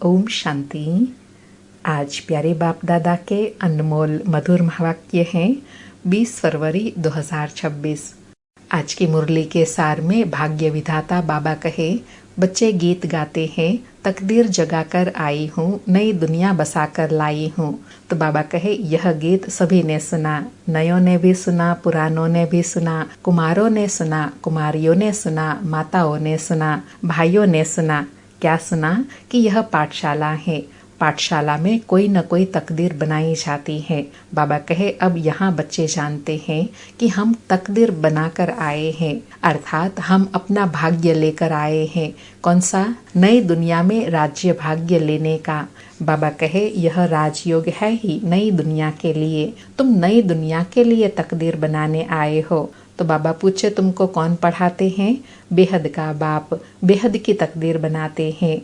ओम शांति। आज प्यारे बाप दादा के अनमोल मधुर महावाक्य हैं 20 फरवरी 2026। आज की मुरली के सार में भाग्य विधाता बाबा कहे, बच्चे गीत गाते हैं, तकदीर जगाकर आई हूँ, नई दुनिया बसाकर लाई हूँ। तो बाबा कहे, यह गीत सभी ने सुना, नयों ने भी सुना, पुरानों ने भी सुना, कुमारों ने सुना, कुमारियों ने सुना, माताओं ने सुना, भाइयों ने सुना। क्या सुना कि यह पाठशाला है, पाठशाला में कोई न कोई तकदीर बनाई जाती है। बाबा कहे, अब यहाँ बच्चे जानते हैं कि हम तकदीर बनाकर आए हैं, अर्थात हम अपना भाग्य लेकर आए हैं। कौन सा? नई दुनिया में राज्य भाग्य लेने का। बाबा कहे, यह राजयोग है ही नई दुनिया के लिए। तुम नई दुनिया के लिए तकदीर बनाने आए हो। तो बाबा पूछे, तुमको कौन पढ़ाते हैं? बेहद का बाप बेहद की तकदीर बनाते हैं।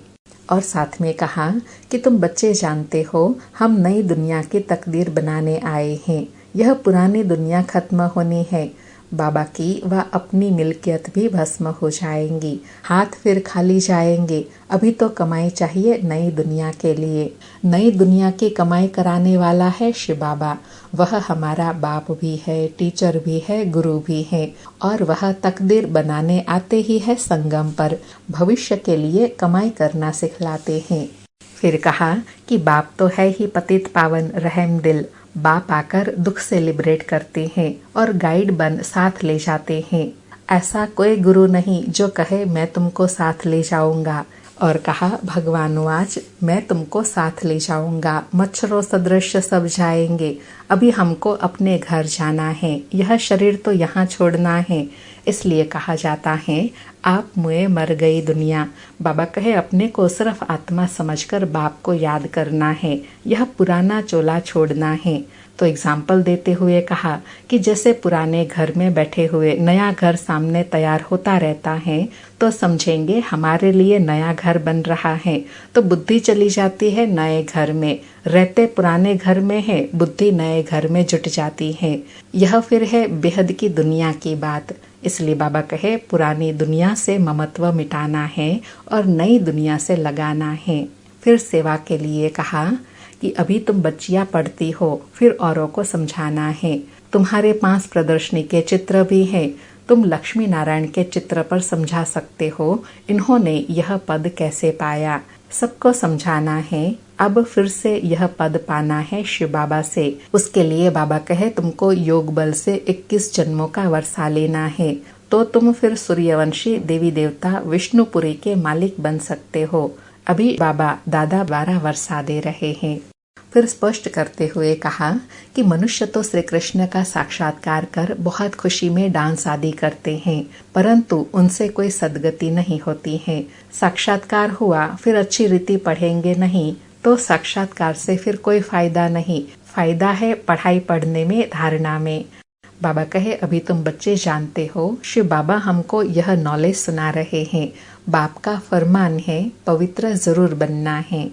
और साथ में कहा कि तुम बच्चे जानते हो, हम नई दुनिया की तकदीर बनाने आए हैं। यह पुरानी दुनिया खत्म होनी है। बाबा की व अपनी मिल्कियत भी भस्म हो जाएंगी, हाथ फिर खाली जाएंगे। अभी तो कमाई चाहिए नई दुनिया के लिए। नई दुनिया की कमाई कराने वाला है शिव बाबा। वह हमारा बाप भी है, टीचर भी है, गुरु भी है, और वह तकदीर बनाने आते ही है संगम पर। भविष्य के लिए कमाई करना सिखलाते हैं। फिर कहा कि बाप तो है ही पतित पावन रहम दिल। बाप आकर दुख से लिबरेट करते हैं और गाइड बन साथ ले जाते हैं। ऐसा कोई गुरु नहीं जो कहे मैं तुमको साथ ले जाऊंगा। और कहा, भगवान आज मैं तुमको साथ ले जाऊंगा, मच्छरों सदृश सब जाएंगे। अभी हमको अपने घर जाना है, यह शरीर तो यहाँ छोड़ना है। इसलिए कहा जाता है, आप मुए मर गई दुनिया। बाबा कहे, अपने को सिर्फ आत्मा समझकर बाप को याद करना है, यह पुराना चोला छोड़ना है। तो एग्जाम्पल देते हुए कहा कि जैसे पुराने घर में बैठे हुए नया घर सामने तैयार होता रहता है, तो समझेंगे हमारे लिए नया घर बन रहा है। तो बुद्धि चली जाती है नए घर में, रहते पुराने घर में है, बुद्धि नए घर में जुट जाती है। यह फिर है बेहद की दुनिया की बात। इसलिए बाबा कहे, पुरानी दुनिया से ममत्व मिटाना है और नई दुनिया से लगाना है। फिर सेवा के लिए कहा कि अभी तुम बच्चियां पढ़ती हो, फिर औरों को समझाना है। तुम्हारे पास प्रदर्शनी के चित्र भी हैं, तुम लक्ष्मी नारायण के चित्र पर समझा सकते हो इन्होंने यह पद कैसे पाया। सबको समझाना है। अब फिर से यह पद पाना है शिव बाबा से। उसके लिए बाबा कहे, तुमको योग बल से 21 जन्मों का वर्षा लेना है, तो तुम फिर सूर्यवंशी देवी देवता विष्णुपुरी के मालिक बन सकते हो। अभी बाबा दादा 12 वर्षा दे रहे हैं। फिर स्पष्ट करते हुए कहा कि मनुष्य तो श्री कृष्ण का साक्षात्कार कर बहुत खुशी में डांस आदि करते हैं, परंतु उनसे कोई सद्गति नहीं होती है। साक्षात्कार हुआ, फिर अच्छी रीति पढ़ेंगे नहीं तो साक्षात्कार से फिर कोई फायदा नहीं। फायदा है पढ़ाई पढ़ने में, धारणा में। बाबा कहे, अभी तुम बच्चे जानते हो, शिव बाबा हमको यह नॉलेज सुना रहे हैं। बाप का फरमान है, पवित्र जरूर बनना है।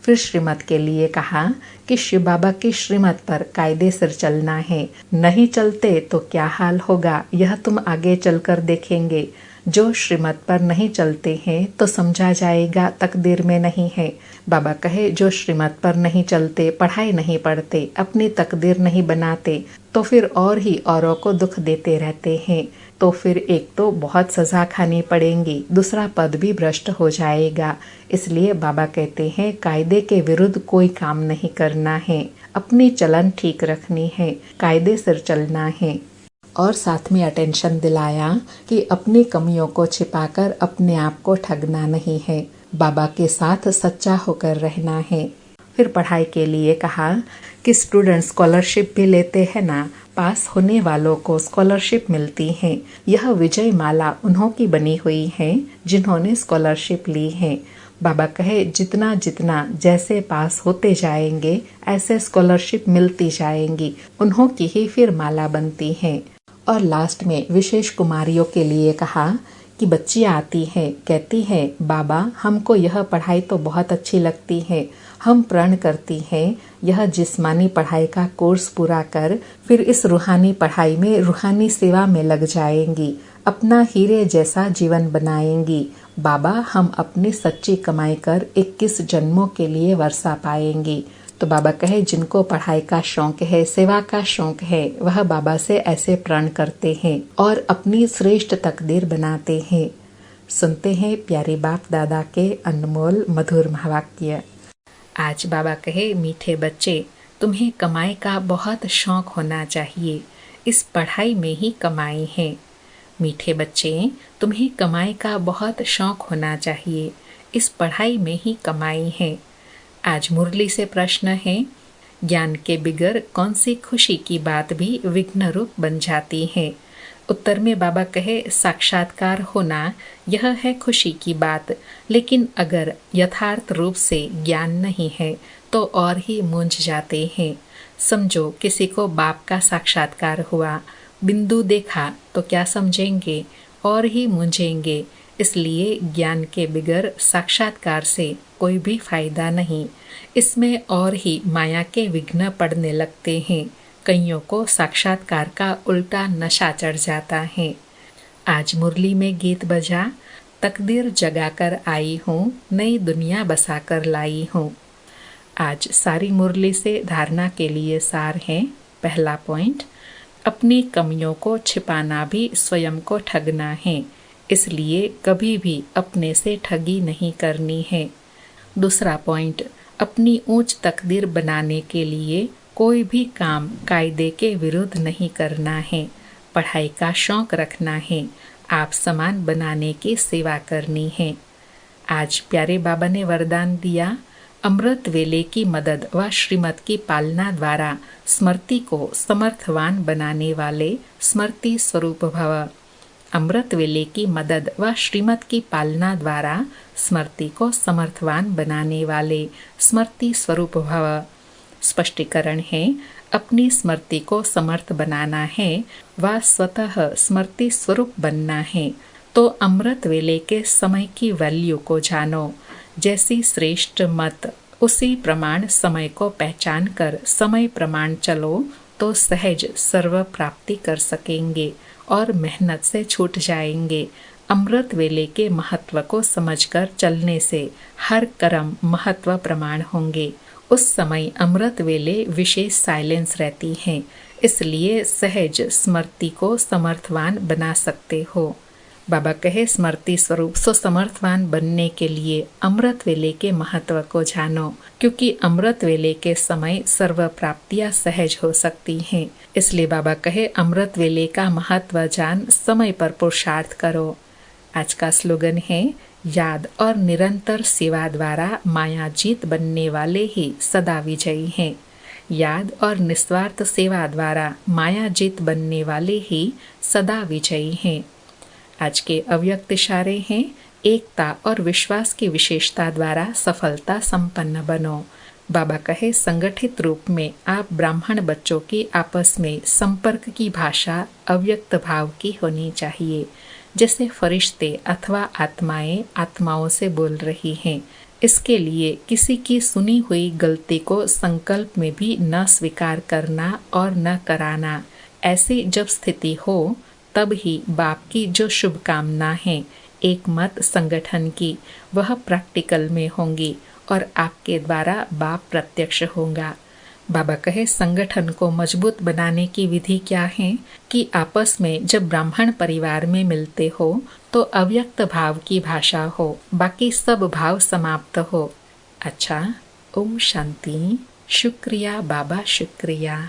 फिर श्रीमत के लिए कहा कि शिव बाबा की श्रीमत पर कायदे से चलना है। नहीं चलते तो क्या हाल होगा, यह तुम आगे चलकर देखेंगे। जो श्रीमत पर नहीं चलते हैं तो समझा जाएगा तकदीर में नहीं है। बाबा कहे, जो श्रीमत पर नहीं चलते, पढ़ाई नहीं पढ़ते, अपनी तकदीर नहीं बनाते, तो फिर और ही औरों को दुख देते रहते हैं। तो फिर एक तो बहुत सजा खानी पड़ेगी, दूसरा पद भी भ्रष्ट हो जाएगा। इसलिए बाबा कहते हैं, कायदे के विरुद्ध कोई काम नहीं करना है, अपनी चलन ठीक रखनी है, कायदे से चलना है। और साथ में अटेंशन दिलाया कि अपनी कमियों को छिपाकर अपने आप को ठगना नहीं है, बाबा के साथ सच्चा होकर रहना है। फिर पढ़ाई के लिए कहा कि स्टूडेंट स्कॉलरशिप भी लेते हैं ना, पास होने वालों को स्कॉलरशिप मिलती है। यह विजय माला उन्हों की बनी हुई है जिन्होंने स्कॉलरशिप ली है। बाबा कहे, जितना जितना जैसे पास होते जाएंगे ऐसे स्कॉलरशिप मिलती जाएंगी, उन्हों की ही फिर माला बनती है। और लास्ट में विशेष कुमारियों के लिए कहा कि बच्चियाँ आती हैं, कहती हैं, बाबा हमको यह पढ़ाई तो बहुत अच्छी लगती है, हम प्रण करती हैं यह जिस्मानी पढ़ाई का कोर्स पूरा कर फिर इस रूहानी पढ़ाई में रूहानी सेवा में लग जाएंगी। अपना हीरे जैसा जीवन बनाएंगी। बाबा, हम अपनी सच्ची कमाई कर 21 जन्मों के लिए वर्षा पाएंगी। तो बाबा कहे, जिनको पढ़ाई का शौक है, सेवा का शौक है, वह बाबा से ऐसे प्रण करते हैं और अपनी श्रेष्ठ तकदीर बनाते हैं। सुनते हैं प्यारे बाप दादा के अनमोल मधुर महावाक्य। आज बाबा कहे, मीठे बच्चे, तुम्हें कमाई का बहुत शौक होना चाहिए। इस पढ़ाई में ही कमाई है। मीठे बच्चे, तुम्हें कमाई का बहुत शौक होना चाहिए। इस पढ़ाई में ही कमाई है। आज मुरली से प्रश्न है, ज्ञान के बिगर कौन सी खुशी की बात भी विघ्न रूप बन जाती है। उत्तर में बाबा कहे, साक्षात्कार होना यह है खुशी की बात, लेकिन अगर यथार्थ रूप से ज्ञान नहीं है तो और ही मूंझ जाते हैं। समझो, किसी को बाप का साक्षात्कार हुआ, बिंदु देखा तो क्या समझेंगे, और ही मूंझेंगे। इसलिए ज्ञान के बिगर साक्षात्कार से कोई भी फायदा नहीं। इसमें और ही माया के विघ्न पड़ने लगते हैं। कईयों को साक्षात्कार का उल्टा नशा चढ़ जाता है। आज मुरली में गीत बजा, तकदीर जगाकर आई हूँ, नई दुनिया बसाकर लाई हूँ। आज सारी मुरली से धारणा के लिए सार है। पहला पॉइंट, अपनी कमियों को छिपाना भी स्वयं को ठगना है, इसलिए कभी भी अपने से ठगी नहीं करनी है। दूसरा पॉइंट, अपनी ऊंच तकदीर बनाने के लिए कोई भी काम कायदे के विरुद्ध नहीं करना है। पढ़ाई का शौक रखना है, आप समान बनाने की सेवा करनी है। आज प्यारे बाबा ने वरदान दिया, अमृत वेले की मदद व श्रीमत की पालना द्वारा स्मृति को समर्थवान बनाने वाले स्मृति स्वरूप भव। अमृत वेले की मदद व श्रीमत की पालना द्वारा स्मृति को समर्थवान बनाने वाले स्मृति स्वरूप भव। स्पष्टीकरण है, अपनी स्मृति को समर्थ बनाना है व स्वतः स्मृति स्वरूप बनना है तो अमृत वेले के समय की वैल्यू को जानो। जैसी श्रेष्ठ मत उसी प्रमाण समय को पहचान कर समय प्रमाण चलो तो सहज सर्व प्राप्ति कर सकेंगे और मेहनत से छूट जाएंगे। अमृत वेले के महत्व को समझकर चलने से हर कर्म महत्व प्रमाण होंगे। उस समय अमृत वेले विशेष साइलेंस रहती है, इसलिए सहज स्मृति को समर्थवान बना सकते हो। बाबा कहे, स्मृति स्वरूप सो समर्थवान बनने के लिए अमृत वेले के महत्व को जानो, क्योंकि अमृत वेले के समय सर्व प्राप्तियां सहज हो सकती हैं। इसलिए बाबा कहे, अमृत वेले का महत्व जान समय पर पुरुषार्थ करो। आज का स्लोगन है, याद और निरंतर सेवा द्वारा माया जीत बनने वाले ही सदा विजयी हैं। याद और निस्वार्थ सेवा द्वारा माया जीत बनने वाले ही सदा विजयी हैं। आज के अव्यक्त इशारे हैं, एकता और विश्वास की विशेषता द्वारा सफलता संपन्न बनो। बाबा कहे, संगठित रूप में आप ब्राह्मण बच्चों की आपस में संपर्क की भाषा अव्यक्त भाव की होनी चाहिए, जैसे फरिश्ते अथवा आत्माएं आत्माओं से बोल रही हैं। इसके लिए किसी की सुनी हुई गलती को संकल्प में भी न स्वीकार करना और न कराना। ऐसी जब स्थिति हो तब ही बाप की जो शुभकामना है एक मत संगठन की, वह प्रैक्टिकल में होंगी और आपके द्वारा बाप प्रत्यक्ष होगा। बाबा कहे, संगठन को मजबूत बनाने की विधि क्या है कि आपस में जब ब्राह्मण परिवार में मिलते हो तो अव्यक्त भाव की भाषा हो, बाकी सब भाव समाप्त हो। अच्छा, ओम शांति। शुक्रिया बाबा, शुक्रिया।